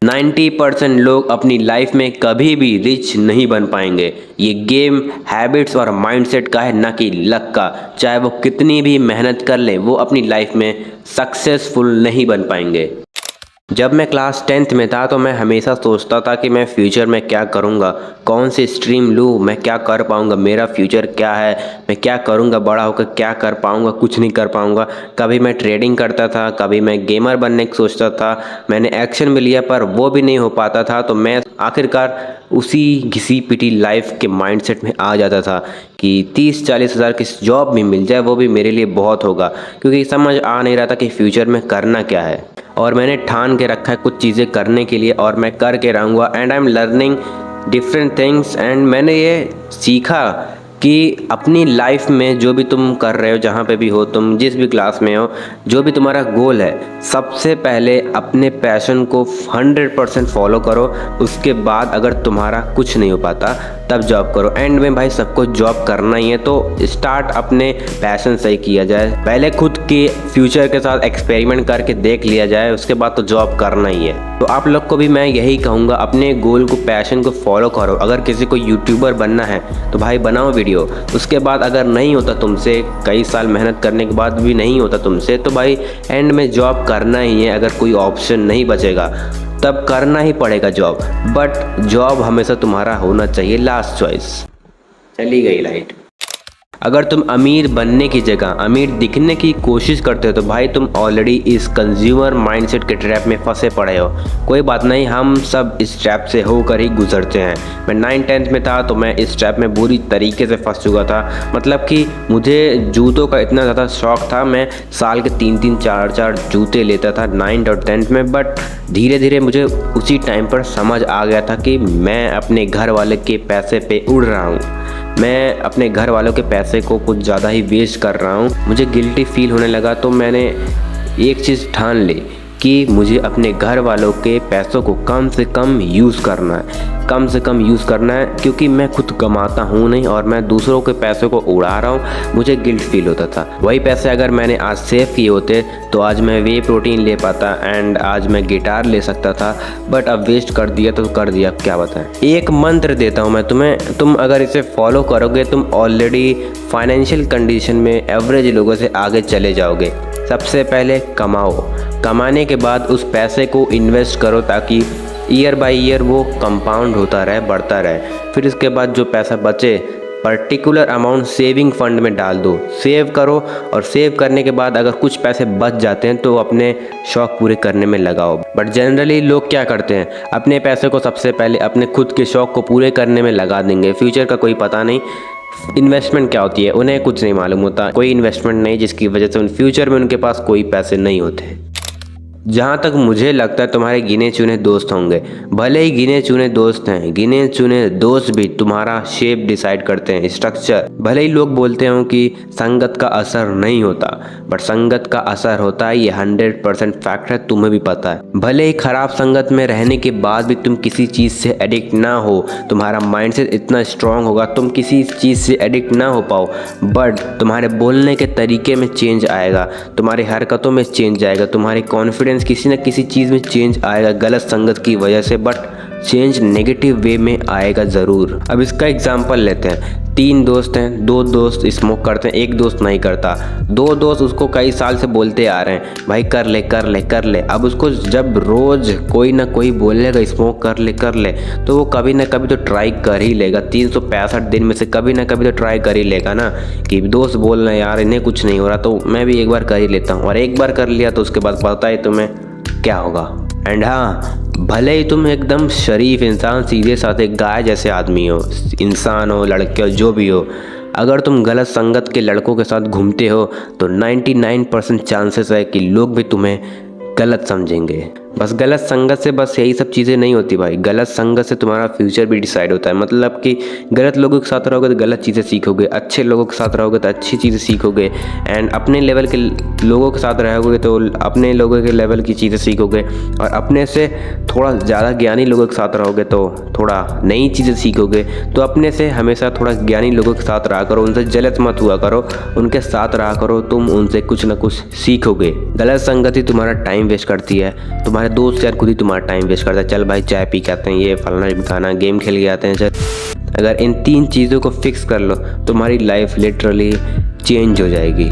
90% लोग अपनी लाइफ में कभी भी रिच नहीं बन पाएंगे। ये गेम हैबिट्स और माइंडसेट का है, ना कि लक का। चाहे वो कितनी भी मेहनत कर ले, वो अपनी लाइफ में सक्सेसफुल नहीं बन पाएंगे। जब मैं क्लास 10th में था तो मैं हमेशा सोचता था कि मैं फ्यूचर में क्या करूँगा, कौन सी स्ट्रीम लूँ, मैं क्या कर पाऊँगा, मेरा फ्यूचर क्या है, मैं क्या करूँगा, बड़ा होकर क्या कर पाऊँगा, कुछ नहीं कर पाऊँगा। कभी मैं ट्रेडिंग करता था, कभी मैं गेमर बनने की सोचता था। मैंने एक्शन भी लिया पर वो भी नहीं हो पाता था। तो मैं आखिरकार उसी घिसी पिटी लाइफ के माइंडसेट में आ जाता था कि 30-40 हज़ार की जॉब भी मिल जाए वो भी मेरे लिए बहुत होगा, क्योंकि समझ आ नहीं रहा था कि फ्यूचर में करना क्या है। और मैंने ठान के रखा है कुछ चीज़ें करने के लिए और मैं करके रहूँगा। And I am learning different things. And मैंने ये सीखा कि अपनी लाइफ में जो भी तुम कर रहे हो, जहाँ पे भी हो तुम, जिस भी क्लास में हो, जो भी तुम्हारा गोल है, सबसे पहले अपने पैशन को 100% फॉलो करो। उसके बाद अगर तुम्हारा कुछ नहीं हो पाता तब जॉब करो। एंड में भाई सबको जॉब करना ही है, तो स्टार्ट अपने पैशन से ही किया जाए। पहले खुद के फ्यूचर के साथ एक्सपेरिमेंट करके देख लिया जाए, उसके बाद तो जॉब करना ही है। तो आप लोग को भी मैं यही कहूँगा, अपने गोल को, पैशन को फॉलो करो। अगर किसी को यूट्यूबर बनना है तो भाई बनाओ वीडियो। उसके बाद अगर नहीं होता तुमसे, कई साल मेहनत करने के बाद भी नहीं होता तुमसे, तो भाई एंड में जॉब करना ही है। अगर कोई ऑप्शन नहीं बचेगा तब करना ही पड़ेगा जॉब, बट जॉब हमेशा तुम्हारा होना चाहिए लास्ट चॉइस। चली गई लाइट। अगर तुम अमीर बनने की जगह अमीर दिखने की कोशिश करते हो तो भाई तुम ऑलरेडी इस कंज्यूमर माइंडसेट के ट्रैप में फंसे पड़े हो। कोई बात नहीं, हम सब इस ट्रैप से होकर ही गुजरते हैं। मैं 9th-10th में था तो मैं इस ट्रैप में बुरी तरीके से फंस चुका था। मतलब कि मुझे जूतों का इतना ज़्यादा शौक़ था, मैं साल के 3-3 4-4 जूते लेता था 9th और 10th में। बट धीरे धीरे मुझे उसी टाइम पर समझ आ गया था कि मैं अपने घर वाले के पैसे पे उड़ रहा हूँ। मैं अपने घर वालों के पैसे को कुछ ज़्यादा ही वेस्ट कर रहा हूँ। मुझे गिल्टी फील होने लगा तो मैंने एक चीज़ ठान ली कि मुझे अपने घर वालों के पैसों को कम से कम यूज़ करना है, कम से कम यूज़ करना है। क्योंकि मैं खुद कमाता हूँ नहीं और मैं दूसरों के पैसों को उड़ा रहा हूँ, मुझे गिल्ट फील होता था। वही पैसे अगर मैंने आज सेव किए होते तो आज मैं वे प्रोटीन ले पाता एंड आज मैं गिटार ले सकता था। बट अब वेस्ट कर दिया तो कर दिया, क्या बताएं। एक मंत्र देता हूँ मैं तुम्हें, तुम अगर इसे फॉलो करोगे तुम ऑलरेडी फाइनेंशियल कंडीशन में एवरेज लोगों से आगे चले जाओगे। सबसे पहले कमाओ, कमाने के बाद उस पैसे को इन्वेस्ट करो ताकि ईयर बाय ईयर वो कंपाउंड होता रहे, बढ़ता रहे। फिर इसके बाद जो पैसा बचे पर्टिकुलर अमाउंट सेविंग फंड में डाल दो, सेव करो। और सेव करने के बाद अगर कुछ पैसे बच जाते हैं तो अपने शौक़ पूरे करने में लगाओ। बट जनरली लोग क्या करते हैं, अपने पैसे को सबसे पहले अपने खुद के शौक़ को पूरे करने में लगा देंगे। फ्यूचर का कोई पता नहीं, इन्वेस्टमेंट क्या होती है उन्हें कुछ नहीं मालूम होता। कोई इन्वेस्टमेंट नहीं जिसकी वजह से उन फ्यूचर में उनके पास कोई पैसे नहीं होते। जहाँ तक मुझे लगता है तुम्हारे गिने चुने दोस्त होंगे। भले ही गिने चुने दोस्त हैं, गिने चुने दोस्त भी तुम्हारा शेप डिसाइड करते हैं, स्ट्रक्चर। भले ही लोग बोलते हो कि संगत का असर नहीं होता, बट संगत का असर होता है, ये 100% फैक्ट है, तुम्हें भी पता है। भले ही खराब संगत में रहने के बाद भी तुम किसी चीज़ से एडिक्ट ना हो, तुम्हारा माइंडसेट इतना स्ट्रांग होगा तुम किसी चीज़ से एडिक्ट ना हो पाओ, बट तुम्हारे बोलने के तरीके में चेंज आएगा, तुम्हारी हरकतों में चेंज आएगा, तुम्हारी कॉन्फिडेंस किसी न किसी चीज़ में चेंज आएगा गलत संगत की वजह से। बट चेंज नेगेटिव वे में आएगा ज़रूर। अब इसका एग्जांपल लेते हैं। 3 दोस्त हैं, 2 दोस्त स्मोक करते हैं, 1 दोस्त नहीं करता। 2 दोस्त उसको कई साल से बोलते आ रहे हैं भाई कर ले कर ले कर ले। अब उसको जब रोज़ कोई ना कोई बोलेगा स्मोक कर ले तो वो कभी ना कभी तो ट्राई कर ही लेगा। 365 दिन में से कभी ना कभी तो ट्राई कर ही लेगा ना, कि दोस्त बोल रहे हैं यार इन्हें कुछ नहीं हो रहा तो मैं भी एक बार कर ही लेता हूँ। और एक बार कर लिया तो उसके बाद पता है तुम्हें क्या होगा। एंड हाँ, भले ही तुम एकदम शरीफ इंसान, सीधे साधे गाय जैसे आदमी हो, इंसान हो, लड़के हो, जो भी हो, अगर तुम गलत संगत के लड़कों के साथ घूमते हो तो 99% चांसेस है कि लोग भी तुम्हें गलत समझेंगे। बस गलत संगत से बस यही सब चीज़ें नहीं होती भाई, गलत संगत से तुम्हारा फ्यूचर भी डिसाइड होता है। मतलब कि गलत लोगों के साथ रहोगे तो गलत चीज़ें सीखोगे, अच्छे लोगों के साथ रहोगे तो अच्छी चीज़ें सीखोगे। एंड अपने लेवल के लोगों के साथ रहोगे तो अपने लोगों के लेवल की चीज़ें सीखोगे। और अपने से थोड़ा ज़्यादा ज्ञानी लोगों के साथ रहोगे तो थोड़ा नई चीज़ें सीखोगे। तो अपने से हमेशा थोड़ा ज्ञानी लोगों के साथ रहा करो, उनसे जलत मत हुआ करो, उनके साथ रहा करो, तुम उनसे कुछ ना कुछ सीखोगे। गलत संगति तुम्हारा टाइम वेस्ट करती है, तुम्हारे तुम्हारे दोस्त यार खुद ही तुम्हारा टाइम वेस्ट करता है, चल भाई चाय पी के आते हैं, ये फलाना ढिमकाना, गेम खेल के आते हैं, चल। अगर इन 3 चीज़ों को फिक्स कर लो तुम्हारी लाइफ लिटरली चेंज हो जाएगी।